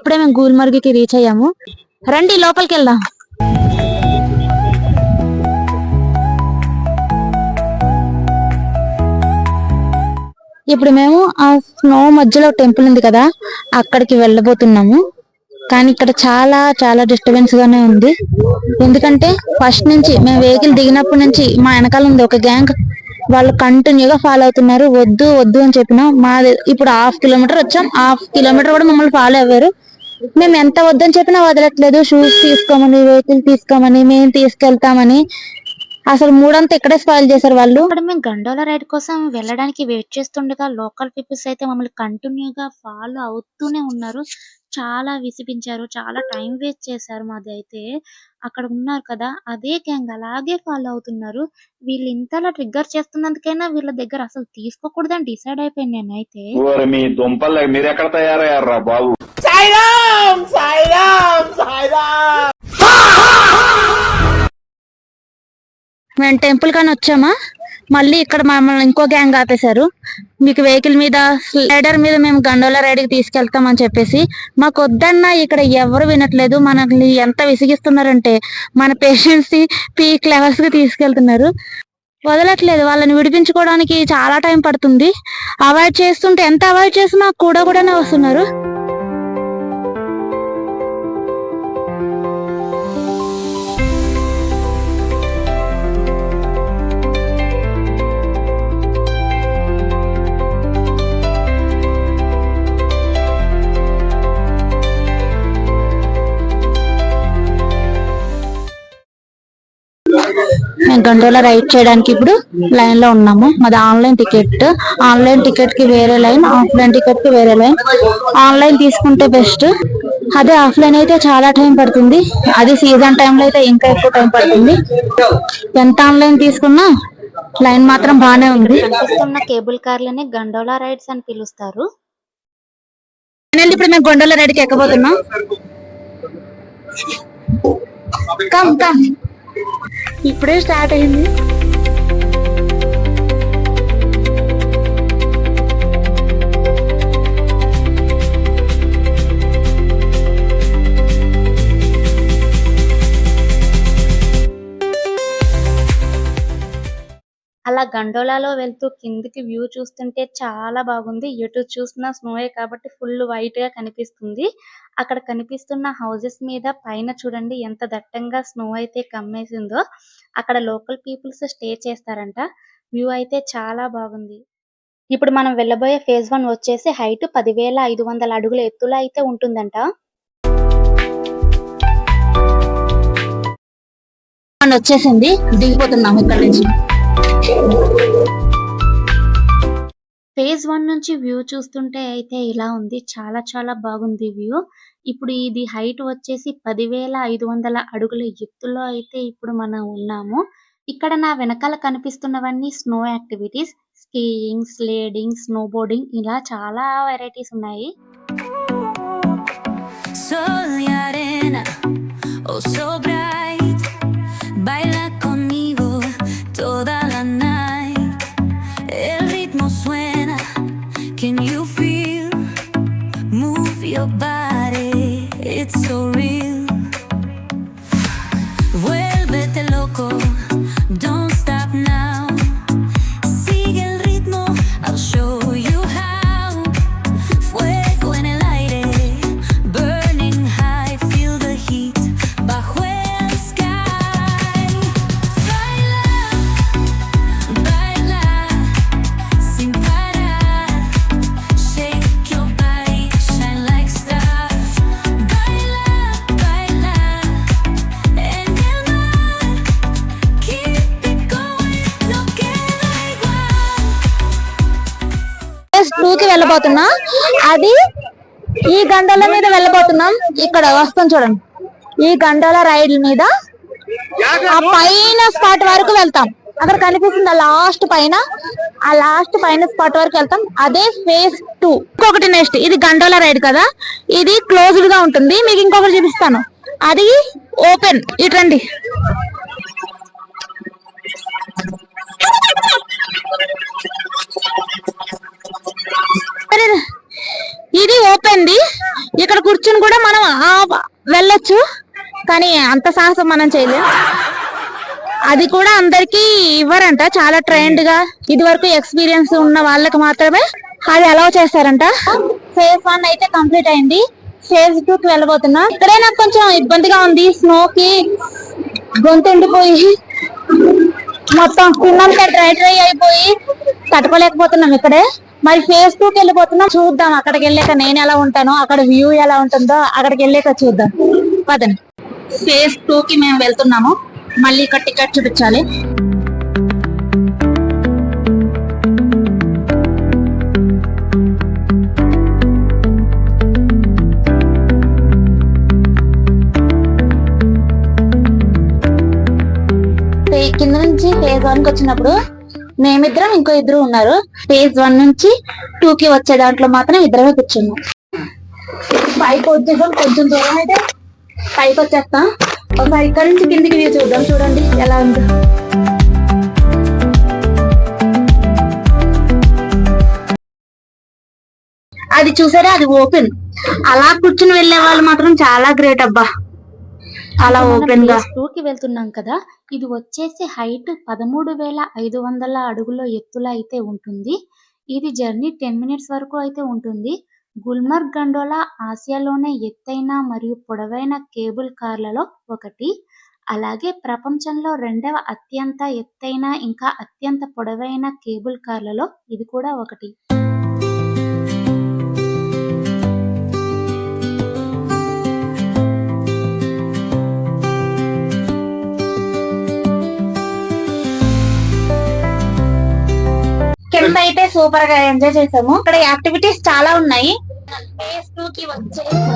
అప్పుడే మేము గుల్మర్గ్కి రీచ్ అయ్యాము. రండి లోపలికి వెళ్దాం. ఇప్పుడు మేము ఆ స్నో మధ్యలో టెంపుల్ ఉంది కదా, అక్కడికి వెళ్ళబోతున్నాము. కానీ ఇక్కడ చాలా చాలా డిస్టర్బెన్స్ గానే ఉంది. ఎందుకంటే ఫస్ట్ నుంచి మేము వెహికల్ దిగినప్పటి నుంచి మా వెనకాల ఉంది ఒక గ్యాంగ్. వాళ్ళు కంటిన్యూగా ఫాలో అవుతున్నారు. వద్దు వద్దు అని చెప్పినా మాది ఇప్పుడు 1/2 కిలోమీటర్ వచ్చాం. 1/2 కిలోమీటర్ కూడా మమ్మల్ని ఫాలో అవ్వారు. మేము ఎంత వద్దని చెప్పినా వదలట్లేదు. షూస్ తీసుకోమని, వెహికల్ తీసుకోమని, మేము తీసుకెళ్తామని అసలు మూడంతా ఇక్కడే స్పాయిల్ చేశారు వాళ్ళు. ఇక్కడ మేము గండోలా రైడ్ కోసం వెళ్ళడానికి వెయిట్ చేస్తుండగా లోకల్ పీపుల్స్ అయితే మమ్మల్ని కంటిన్యూగా ఫాలో అవుతూనే ఉన్నారు. చాలా విసిగించారు, చాలా టైం వేస్ట్ చేశారు. మాది అయితే అక్కడ ఉన్నారు కదా, అదే గ్యాంగ్ అలాగే ఫాలో అవుతున్నారు. వీళ్ళు ఇంతలా ట్రిగ్గర్ చేస్తున్నందుకైనా వీళ్ళ దగ్గర అసలు తీసుకోకూడదని డిసైడ్ అయిపోయాను నేనైతే. మీ దుంపలు మీరు ఎక్కడ తయారయ్యారా బాబు? మేము టెంపుల్ కానీ వచ్చామా, మళ్ళీ ఇక్కడ మమ్మల్ని ఇంకో గ్యాంగ్ ఆపేశారు. మీకు వెహికల్ మీద స్లైడర్ మీద మేము గండోలా రైడ్కి తీసుకెళ్తామని చెప్పేసి మాకు వద్దన్నా ఇక్కడ ఎవరు వినట్లేదు. మనల్ని ఎంత విసిగిస్తున్నారంటే మన పేషెంట్స్ పీక్ లెవెల్స్ కి తీసుకెళ్తున్నారు. వదలట్లేదు. వాళ్ళని విడిపించుకోవడానికి చాలా టైం పడుతుంది. అవాయిడ్ చేస్తుంటే ఎంత అవాయిడ్ చేసినా కూడానే వస్తున్నారు. మేము గండోలా రైడ్ చేయడానికి ఇప్పుడు లైన్ లో ఉన్నాము. మాది ఆన్లైన్ టికెట్. ఆన్లైన్ టికెట్ కి వేరే లైన్, ఆఫ్లైన్ టికెట్ కి వేరే లైన్. ఆన్లైన్ తీసుకుంటే బెస్ట్. అదే ఆఫ్లైన్ అయితే చాలా టైం పడుతుంది. అది సీజన్ టైంలో అయితే ఇంకా ఎక్కువ టైం పడుతుంది. ఎంత ఆన్లైన్ తీసుకున్నా లైన్ మాత్రం బానే ఉంది. కనిపిస్తున్న కేబుల్ కార్లని గండోలా రైడ్స్ అని పిలుస్తారు. ఇప్పుడు మేము గండోలా రైడ్కి ఎక్కబోతున్నాం. కమ్ కమ్, ఇప్పుడే స్టార్ట్ అయింది. అలా గండోలాలో వెళ్తూ కిందికి వ్యూ చూస్తుంటే చాలా బాగుంది. ఎటు చూసినా స్నోయే కాబట్టి ఫుల్ వైట్ గా కనిపిస్తుంది. అక్కడ కనిపిస్తున్న హౌసెస్ మీద పైన చూడండి ఎంత దట్టంగా స్నో అయితే కమ్మేసిందో. అక్కడ లోకల్ పీపుల్స్ స్టే చేస్తారంట. వ్యూ అయితే చాలా బాగుంది. ఇప్పుడు మనం వెళ్ళబోయే ఫేజ్ 1 వచ్చేసి హైట్ 10,500 అడుగుల ఎత్తులో అయితే ఉంటుందంట. వచ్చేసింది, దిగిపోతున్నాము ఇక్కడ నుంచి. ఫేజ్ 1 నుంచి వ్యూ చూస్తుంటే అయితే ఇలా ఉంది. చాలా చాలా బాగుంది వ్యూ. ఇప్పుడు ఇది హైట్ వచ్చేసి 10,500 అడుగుల ఎత్తులో అయితే ఇప్పుడు మనం ఉన్నాము. ఇక్కడ నా వెనకాల కనిపిస్తున్నవన్నీ snow activities. Skiing, sledding, snowboarding ఇలా చాలా వెరైటీస్ ఉన్నాయి. Sol y arena, oh so bright, baila conmigo toda la night. El ritmo suena, can you feel? Move your body, it's so real. Vuélvete loco, don't stop now. Sigue el ritmo, I'll show you how. Fuego en el aire, burning high, feel the heat bajo el sky. Baila, baila, sin parar. Shake your body, shine like stars. Baila, baila, en el mar. Keep it going, no queda igual. Phase 2 కి వెళ్ళబోతున్నా. అది ఈ gondola మీద వెళ్ళబోతున్నాం. ఇక్కడ వస్తాం చూడండి. ఈ gondola ride మీద ఆ పైన స్పాట్ వరకు వెళ్తాం. అక్కడ కనిపిస్తుంది లాస్ట్ పైన, ఆ లాస్ట్ పైన స్పాట్ వరకు వెళ్తాం. అదే ఫేజ్ 2. ఇంకొకటి నెక్స్ట్, ఇది గండోలా రైడ్ కదా, ఇది క్లోజ్డ్ గా ఉంటుంది. మీకు ఇంకొకటి చూపిస్తాను, అది ఓపెన్. ఇటండి. ఇది ఓపెన్ ది. ఇక్కడ కూర్చుని కూడా మనం వెళ్ళొచ్చు, కానీ అంత సాహసం మనం చేయలేం. అది కూడా అందరికి ఇవ్వరంట, చాలా ట్రైన్డ్ గా ఇది వరకు ఎక్స్పీరియన్స్ ఉన్న వాళ్ళకి మాత్రమే అది అలౌ చేస్తారంట. ఫేజ్ 1 అయితే కంప్లీట్ అయింది, ఫేజ్ 2 కి వెళ్ళబోతున్నా. ఇక్కడే నాకు కొంచెం ఇబ్బందిగా ఉంది, స్నో కి గొంతు ఎండిపోయి మొత్తం తిన్నంతా డ్రై అయిపోయి తట్టుకోలేకపోతున్నాం ఇక్కడే. మరి ఫేజ్ 2 కి వెళ్ళిపోతున్నాం, చూద్దాం అక్కడికి వెళ్ళాక నేను ఎలా ఉంటానో, అక్కడ వ్యూ ఎలా ఉంటుందో అక్కడికి వెళ్ళాక చూద్దాం పదండి. ఫేజ్ 2 కి మేము వెళ్తున్నాము, మళ్ళీ ఇక్కడ టికెట్ చూపించాలి. కింద నుంచి ఫేజ్ 1 కి వచ్చినప్పుడు మేమిద్దరం ఇంకో ఇద్దరు ఉన్నారు. ఫేజ్ 1 నుంచి 2 కి వచ్చే దాంట్లో మాత్రం ఇద్దరమే కూర్చున్నాం. పైకి వచ్చేసాం, కొంచెం దూరం అయితే పైకి వచ్చేస్తాం. ఒకసారి ఇక్కడ నుంచి కిందికి వ్యూ చూద్దాం, చూడండి ఎలా ఉందో. అది చూసారా, అది ఓపెన్. అలా కూర్చుని వెళ్లే వాళ్ళు మాత్రం చాలా గ్రేట్ అబ్బా, అలా ఓపెన్ గా. 2 కి వెళ్తున్నాం కదా, ఇది వచ్చేసి హైట్ 13,500 అడుగుల ఎత్తులో అయితే ఉంటుంది. ఇది జర్నీ 10 మినిట్స్ వరకు అయితే ఉంటుంది. గుల్మర్గ్ గండోలా ఆసియాలోనే ఎత్తైన మరియు పొడవైన కేబుల్ కార్లలో ఒకటి. అలాగే ప్రపంచంలో 2వ అత్యంత ఎత్తైన ఇంకా అత్యంత పొడవైన కేబుల్ కార్లలో ఇది కూడా ఒకటి. కింద అయితే సూపర్ గా ఎంజాయ్ చేసాము. ఇక్కడ యాక్టివిటీస్ చాలా ఉన్నాయి. ఫేజ్ 2 కి వచ్చేసాము.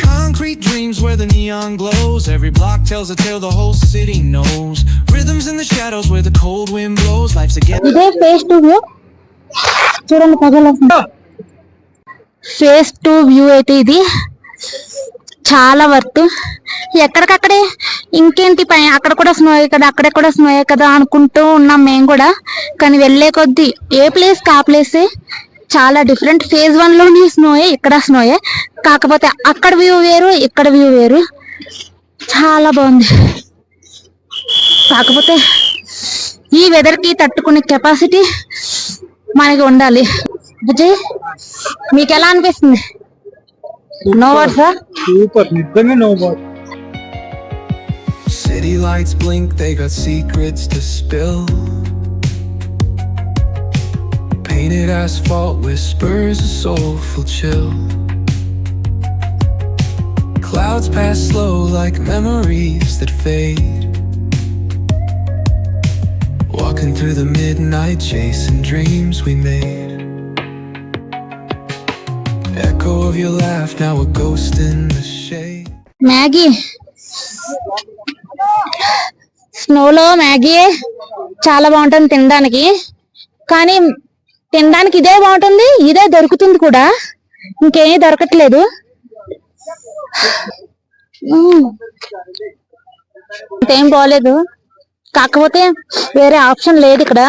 Concrete dreams where the neon glows. Every block tells a tale the whole city knows. Rhythms in the shadows where the cold wind blows. Life's again. ఇదే ఫేజ్ 2 వ్యూ, చూడండి పగలొస్తుంది. Phase 2 view అయితే ఇది చాలా worth. ఎక్కడికక్కడే ఇంకేంటి పై అక్కడ కూడా స్నోయే కదా, అక్కడ కూడా స్నోయే కదా అనుకుంటూ ఉన్నాం మేము కూడా. కానీ వెళ్లే కొద్దీ ఏ ప్లేస్ కా ప్లేసే చాలా డిఫరెంట్. ఫేజ్ 1 లోని స్నోయే, ఇక్కడ స్నోయే, కాకపోతే అక్కడ వ్యూ వేరు, ఇక్కడ వ్యూ వేరు. చాలా బాగుంది. కాకపోతే ఈ వెదర్ కి తట్టుకునే కెపాసిటీ మనకి ఉండాలి. విజయ్, మీకు ఎలా అనిపిస్తుంది? No words. సూపర్, నిజంగా no words. City lights blink, they got secrets to spill. Painted asphalt whispers a soulful chill. Clouds pass slow like memories that fade. Walking through the midnight, chasing dreams we made. Echo of your laugh, now a ghost in the shade. Maggi, స్నోలో Maggi చాలా బాగుంటుంది తినడానికి. కానీ తినడానికి ఇదే బాగుంటుంది, ఇదే దొరుకుతుంది కూడా, ఇంకేమీ దొరకట్లేదు. ఇంకేం బాగోలేదు, కాకపోతే వేరే ఆప్షన్ లేదు ఇక్కడ.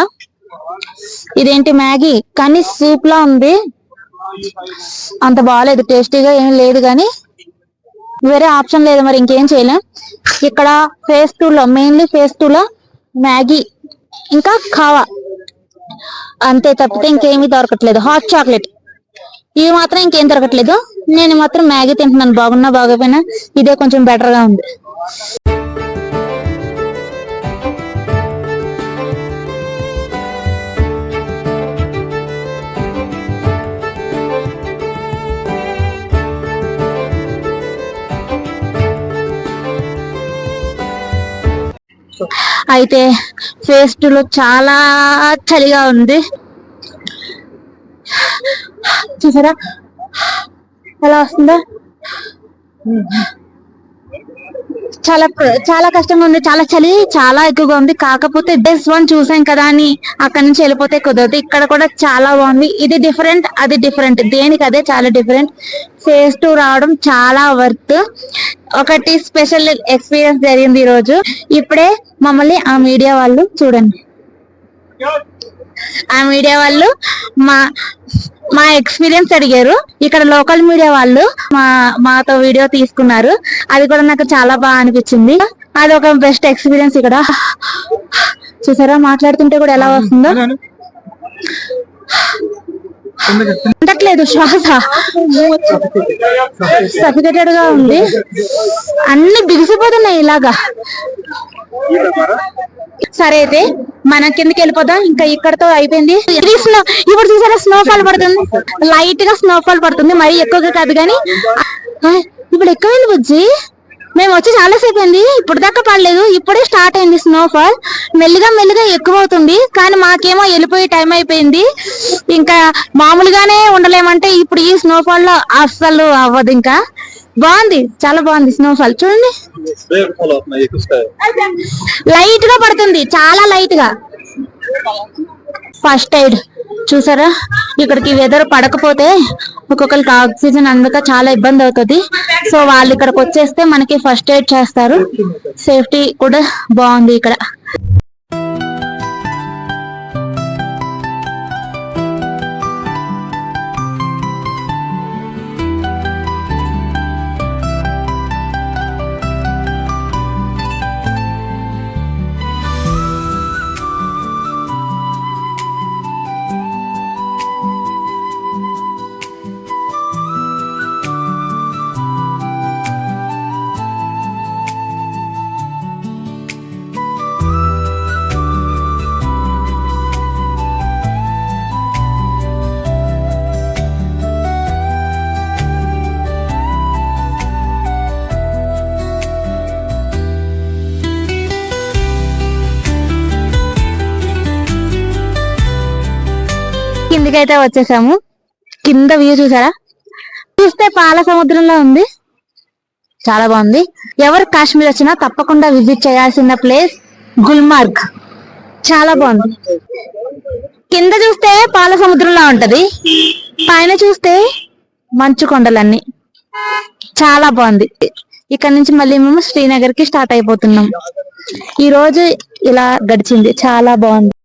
ఇదేంటి మ్యాగీ, కానీ సూప్ లా ఉంది, అంత బాగాలేదు, టేస్టీగా ఏం లేదు. కానీ వేరే ఆప్షన్ లేదు, మరి ఇంకేం చేయలేం. ఇక్కడ ఫేజ్ 2 లో మెయిన్లీ ఫేజ్ 2 లో మ్యాగీ ఇంకా కావా అంతే, తప్పితే ఇంకేమీ దొరకట్లేదు. హాట్ చాక్లెట్ ఇవి మాత్రం ఇంకేం దొరకట్లేదు. నేను మాత్రం మ్యాగీ తింటున్నాను, బాగున్నా బాగోపోయినా ఇదే కొంచెం బెటర్ గా ఉంది. అయితే ఫేజ్ 2 లో చాలా చలిగా ఉంది. చూసారా ఎలా వస్తుందా? చాలా కష్టంగా ఉంది, చాలా చలి చాలా ఎక్కువగా ఉంది. కాకపోతే బెస్ట్ వన్ చూసాం కదా అని అక్కడ నుంచి వెళ్ళిపోతే కుదరదు. ఇక్కడ కూడా చాలా బాగుంది. ఇది డిఫరెంట్, అది డిఫరెంట్, దేనికి అదే చాలా డిఫరెంట్. ఫేజ్ 2 రావడం చాలా వర్త్. ఒకటి స్పెషల్ ఎక్స్పీరియన్స్ జరిగింది ఈ రోజు. ఇప్పుడే మమ్మల్ని ఆ మీడియా వాళ్ళు చూడండి, ఆ మీడియా వాళ్ళు మా ఎక్స్పీరియన్స్ అడిగారు. ఇక్కడ లోకల్ మీడియా వాళ్ళు మాతో వీడియో తీసుకున్నారు. అది కూడా నాకు చాలా బాగా అనిపించింది. అది ఒక బెస్ట్ ఎక్స్పీరియన్స్. ఇక్కడ చూసారా మాట్లాడుతుంటే కూడా ఎలా వస్తుందో, ఉండట్లేదు శ్వాస, సఫికేటెడ్ గా ఉంది. అన్ని బిగిసిపోతున్నాయి ఇలాగా. సరే అయితే మన కిందకి వెళ్ళిపోదాం. ఇంకా ఇక్కడతో అయిపోయింది. ఇప్పుడు చూసారా స్నోఫాల్ పడుతుంది, లైట్ గా స్నోఫాల్ పడుతుంది, మరి ఎక్కువగా కాదు. కానీ ఇప్పుడు ఎక్కువైంది బుజ్జి. మేము వచ్చి చాలా సేపు అయింది, ఇప్పుడు దాకా పడలేదు. ఇప్పుడే స్టార్ట్ అయింది స్నోఫాల్. మెల్లిగా మెల్లిగా ఎక్కువ అవుతుంది. కానీ మాకేమో వెళ్ళిపోయి టైం అయిపోయింది. ఇంకా మామూలుగానే ఉండలేమంటే ఇప్పుడు ఈ స్నోఫాల్ లో అస్సలు అవ్వదు. ఇంకా బాగుంది, చాలా బాగుంది స్నోఫాల్. చూడండి లైట్ గా పడుతుంది, చాలా లైట్ గా. ఫస్ట్ ఎయిడ్ చూసారా, ఇక్కడికి వెదర్ పడకపోతే ఒక్కొక్కరికి ఆక్సిజన్ అందక చాలా ఇబ్బంది అవుతుంది. సో వాళ్ళు ఇక్కడికి వచ్చేస్తే మనకి ఫస్ట్ ఎయిడ్ చేస్తారు. సేఫ్టీ కూడా బాగుంది ఇక్కడ. కిందికైతే వచ్చేసాము. కింద వ్యూ చూసారా, చూస్తే పాల సముద్రంలో ఉంది, చాలా బాగుంది. ఎవరు కాశ్మీర్ వచ్చినా తప్పకుండా విజిట్ చేయాల్సిన ప్లేస్ గుల్మార్గ్. చాలా బాగుంది. కింద చూస్తే పాల సముద్రంలో ఉంటది, పైన చూస్తే మంచు కొండలన్నీ. చాలా బాగుంది. ఇక్కడ నుంచి మళ్ళీ మేము శ్రీనగర్ కి స్టార్ట్ అయిపోతున్నాం. ఈ రోజు ఇలా గడిచింది, చాలా బాగుంది.